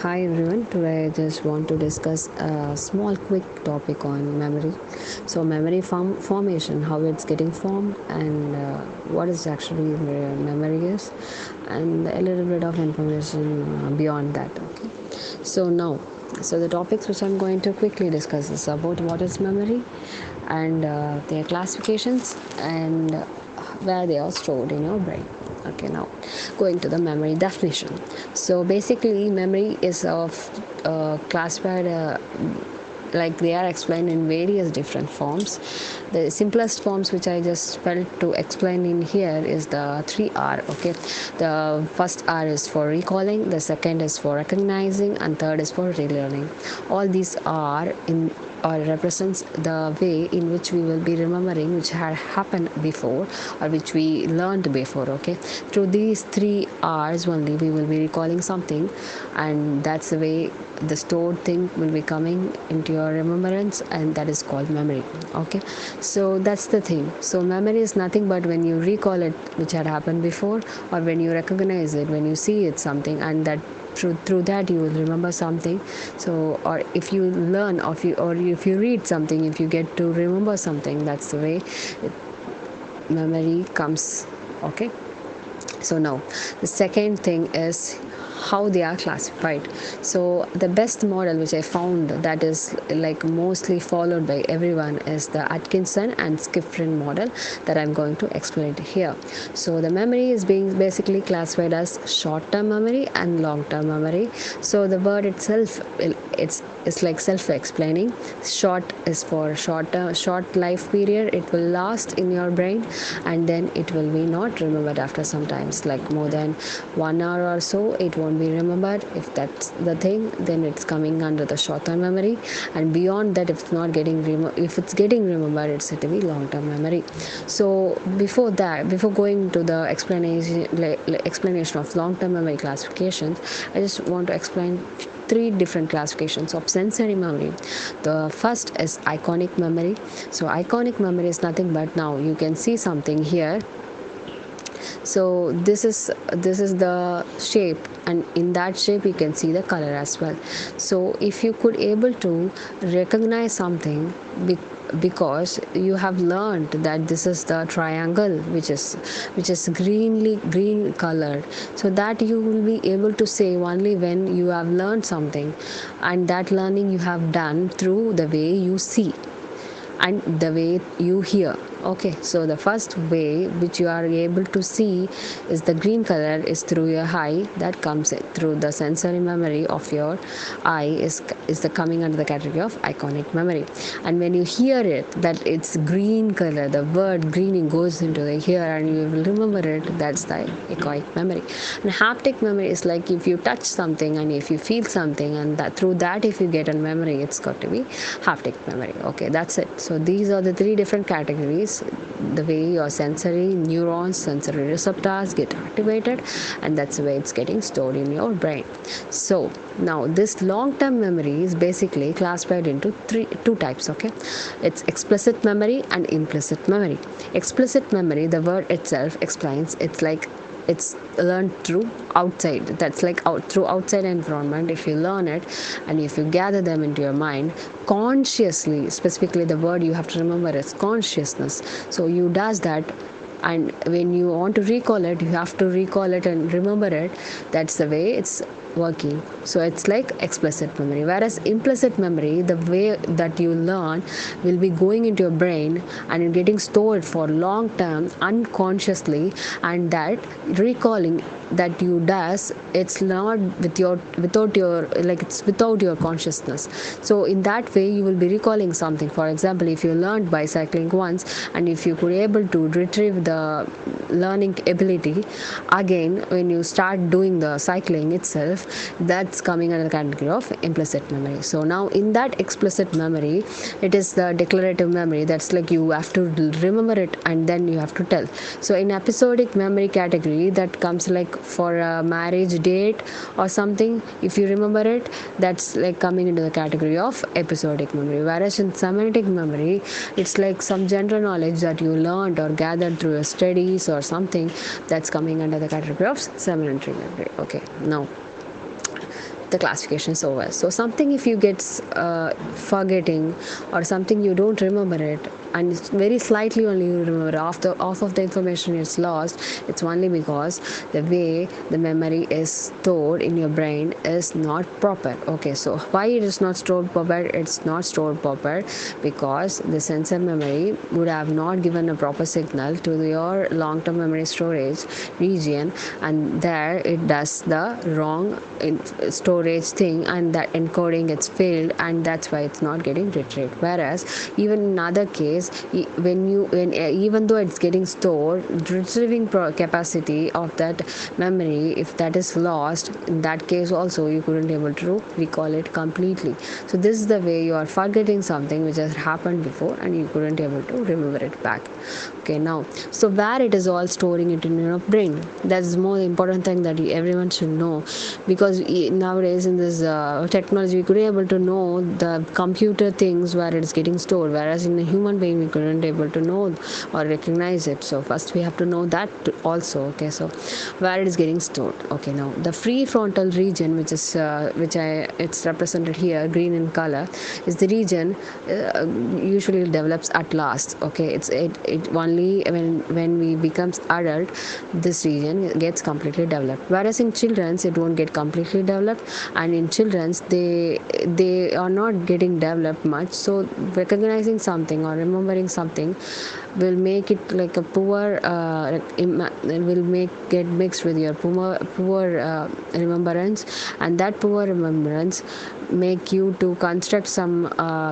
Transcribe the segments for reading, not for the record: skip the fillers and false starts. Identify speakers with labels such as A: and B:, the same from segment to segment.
A: Hi everyone. Today I just want to discuss a small quick topic on memory. So memory formation, how it's getting formed, and what is actually memory is, and a little bit of information beyond that. Okay. So now, so the topics which I'm going to quickly discuss is about what is memory, and their classifications, and where they are stored in your brain. Okay, now going to the memory definition. So basically memory is of classified like they are explained in various different forms. The simplest forms which I just felt to explain in here is the 3R. Okay, the first R is for recalling, the second is for recognizing, and third is for relearning. All these are in or represents the way in which we will be remembering which had happened before or which we learned before. Okay, through these 3 R's only we will be recalling something, and that's the way the stored thing will be coming into your remembrance, and that is called memory. Okay, so that's the thing. So memory is nothing but when you recall it which had happened before, or when you recognize it, when you see it something, and that through that you will remember something. So or if you learn, or if you read something, if you get to remember something, that's the way memory comes. Okay, so now the second thing is how they are classified. So the best model which I found that is like mostly followed by everyone is the Atkinson and Schifrin model that I'm going to explain here. So the memory is being basically classified as short-term memory and long-term memory. So the word itself, it's like self-explaining. Short is for short life period, it will last in your brain, and then it will be not remembered after some times, like more than 1 hour or so it won't be remembered. If that's the thing, then it's coming under the short-term memory, and beyond that, if it's not getting if it's getting remembered, it's said to be long-term memory. So before going to the explanation of long-term memory classifications, I just want to explain 3 different classifications of sensory memory. The first is iconic memory. So iconic memory is nothing but, now you can see something here. So this is the shape, and in that shape you can see the color as well. So if you could able to recognize something because you have learned that this is the triangle which is green colored, so that you will be able to say only when you have learned something, and that learning you have done through the way you see and the way you hear. Okay, so the first way which you are able to see is the green color is through your eye, that comes through the sensory memory of your eye is the coming under the category of iconic memory. And when you hear it, that it's green color, the word greening goes into the ear and you will remember it, that's the echoic memory. And haptic memory is like if you touch something and if you feel something, and that through that if you get a memory, it's got to be haptic memory. Okay, that's it. So these are the 3 different categories, the way your sensory neurons, sensory receptors get activated, and that's the way it's getting stored in your brain. So now this long-term memory is basically classified into two types. Okay, it's explicit memory and implicit memory. Explicit memory, the word itself explains, it's learned through outside, that's like through outside environment. If you learn it and if you gather them into your mind consciously, specifically the word you have to remember is consciousness. So you does that, and when you want to recall it, you have to recall it and remember it. That's the way it's working. So it's like explicit memory. Whereas implicit memory, the way that you learn will be going into your brain and getting stored for long term unconsciously, and that recalling that you does, it's not without your consciousness. So in that way you will be recalling something. For example, if you learned bicycling once, and if you could able to retrieve the learning ability again when you start doing the cycling itself, that's coming under the category of implicit memory. So now in that explicit memory, it is the declarative memory, that's like you have to remember it and then you have to tell. So in episodic memory category, that comes like for a marriage date or something, if you remember it, that's like coming into the category of episodic memory. Whereas in semantic memory, it's like some general knowledge that you learned or gathered through your studies or something, that's coming under the category of semantic memory. Okay, now the classification is over. So something, if you get forgetting, or something you don't remember it, and it's very slightly only you remember, after half of the information is lost, it's only because the way the memory is stored in your brain is not proper. Okay, so why it is not stored proper? It's not stored proper because the sensor memory would have not given a proper signal to your long-term memory storage region, and there it does the wrong storage thing, and that encoding gets failed, and that's why it's not getting retrieved. Whereas even in other case, even though it's getting stored, retrieving capacity of that memory, if that is lost, in that case also you couldn't able to recall it completely. So this is the way you are forgetting something which has happened before and you couldn't able to remember it back. Okay, now, so where it is all storing it in your brain, that's the most important thing that everyone should know, because nowadays in this technology we could be able to know the computer things where it's getting stored, whereas in a human being we couldn't able to know or recognize it. So first we have to know that also. Okay, so where it is getting stored. Okay, now the prefrontal region, which is it's represented here green in color, is the region usually develops at last. Okay, it only when we becomes adult, this region gets completely developed, whereas in children's it won't get completely developed, and in children's they are not getting developed much. So recognizing something or remembering something will make it like a poor get mixed with your poor remembrance, and that poor remembrance make you to construct some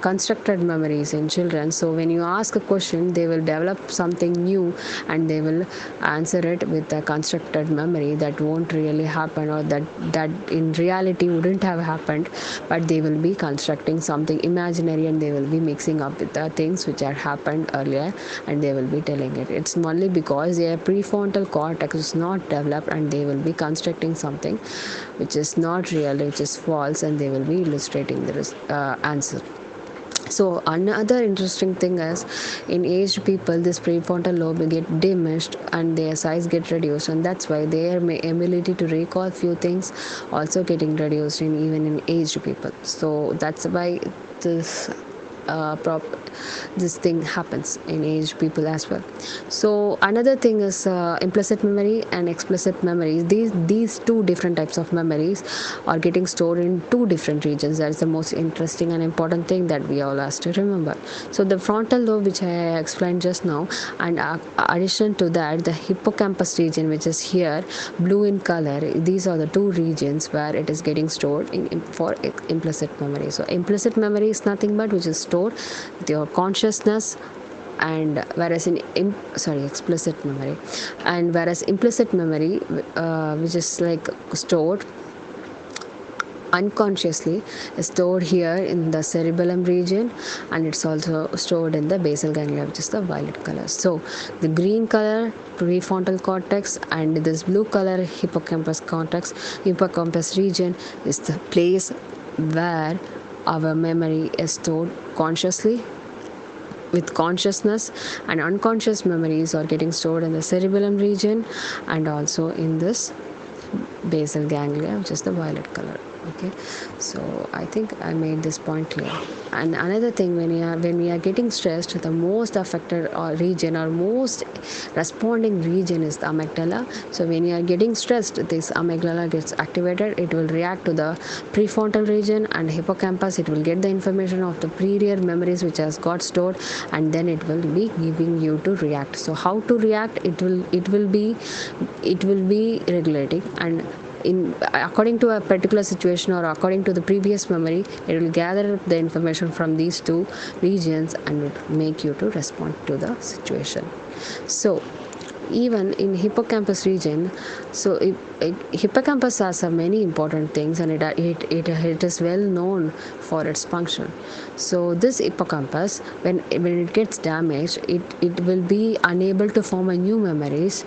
A: constructed memories in children. So when you ask a question, they will develop something new and they will answer it with a constructed memory that won't really happen, or that in reality wouldn't have happened, but they will be constructing something imaginary and they will be mixing up with the things which had happened earlier, and they will be telling it. It's only because their prefrontal cortex is not developed and they will be constructing something which is not real, which is false, and they will be illustrating the answer. So another interesting thing is, in aged people, this prefrontal lobe get diminished and their size get reduced, and that's why their ability to recall few things also getting reduced even in aged people. So that's why this this thing happens in aged people as well. So another thing is implicit memory and explicit memories. These two different types of memories are getting stored in two different regions. That is the most interesting and important thing that we all have to remember. So the frontal lobe, which I explained just now, and addition to that, the hippocampus region, which is here blue in color, these are the two regions where it is getting stored for implicit memory. So implicit memory is nothing but which is stored with your consciousness, and whereas in explicit memory, and whereas implicit memory which is like stored unconsciously, is stored here in the cerebellum region, and it's also stored in the basal ganglia, which is the violet color. So the green color prefrontal cortex and this blue color hippocampus region is the place where our memory is stored consciously with consciousness, and unconscious memories are getting stored in the cerebellum region and also in this basal ganglia, which is the violet color. Okay, so I think I made this point clear. And another thing, when we are getting stressed, the most affected region or most responding region is the amygdala. So when you are getting stressed, this amygdala gets activated. It will react to the prefrontal region and hippocampus. It will get the information of the prior memories which has got stored, and then it will be giving you to react. So how to react? It will be regulating, and according to a particular situation or according to the previous memory, it will gather the information from these two regions and it will make you to respond to the situation. So even in hippocampus region, so hippocampus has many important things, and it is well known for its function. So this hippocampus, when it gets damaged, it will be unable to form a new memories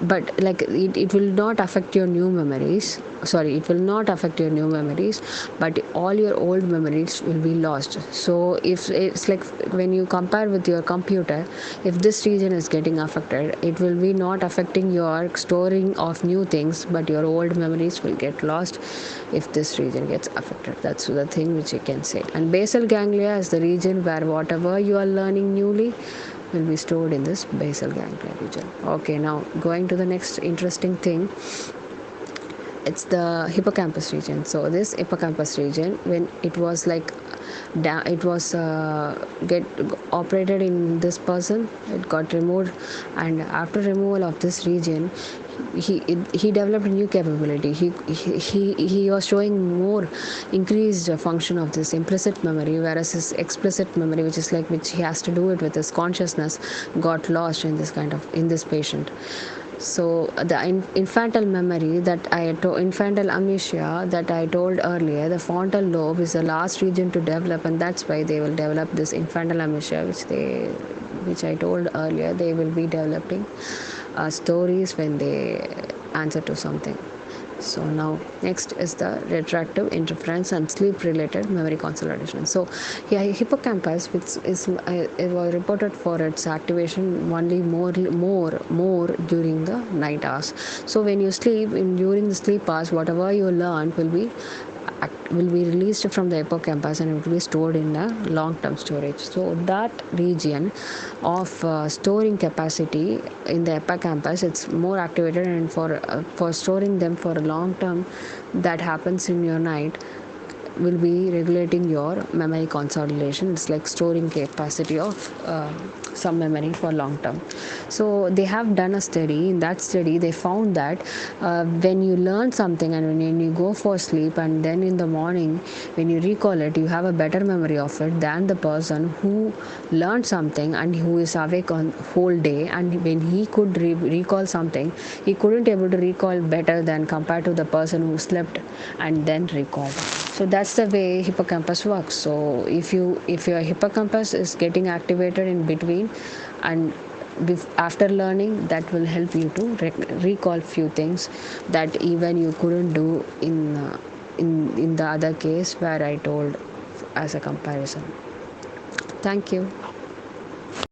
A: but like it will not affect your new memories. Sorry, it will not affect your new memories, but all your old memories will be lost. So if it's like when you compare with your computer, if this region is getting affected, it will be not affecting your storing of new things, but your old memories will get lost if this region gets affected. That's the thing which you can say. And basal ganglia is the region where whatever you are learning newly will be stored in this basal ganglia region. Okay, now going to the next interesting thing, it's the hippocampus region. So this hippocampus region, when it was like it was get operated in this person, it got removed, and after removal of this region, he developed a new capability. He was showing more increased function of this implicit memory, whereas his explicit memory, which he has to do it with his consciousness, got lost in this patient. So the infantile memory infantile amnesia that I told earlier, the frontal lobe is the last region to develop, and that's why they will develop this infantile amnesia, which I told earlier. They will be developing stories when they answer to something. So now next is the retroactive interference and sleep related memory consolidation. So yeah, hippocampus, which is it was reported for its activation only more during the night hours. So when you sleep, during the sleep hours, whatever you learned will be released from the hippocampus, and it will be stored in a long-term storage. So that region of storing capacity in the hippocampus, it's more activated, and for storing them for a long term, that happens in your night, will be regulating your memory consolidation. It's like storing capacity of some memory for long term. So they have done a study. In that study, they found that when you learn something and when you go for sleep, and then in the morning when you recall it, you have a better memory of it than the person who learned something and who is awake on whole day, and when he could recall something, he couldn't able to recall better than compared to the person who slept and then recalled. So that's the way hippocampus works. So if your hippocampus is getting activated in between and after learning, that will help you to recall few things that even you couldn't do in the other case where I told as a comparison. Thank you.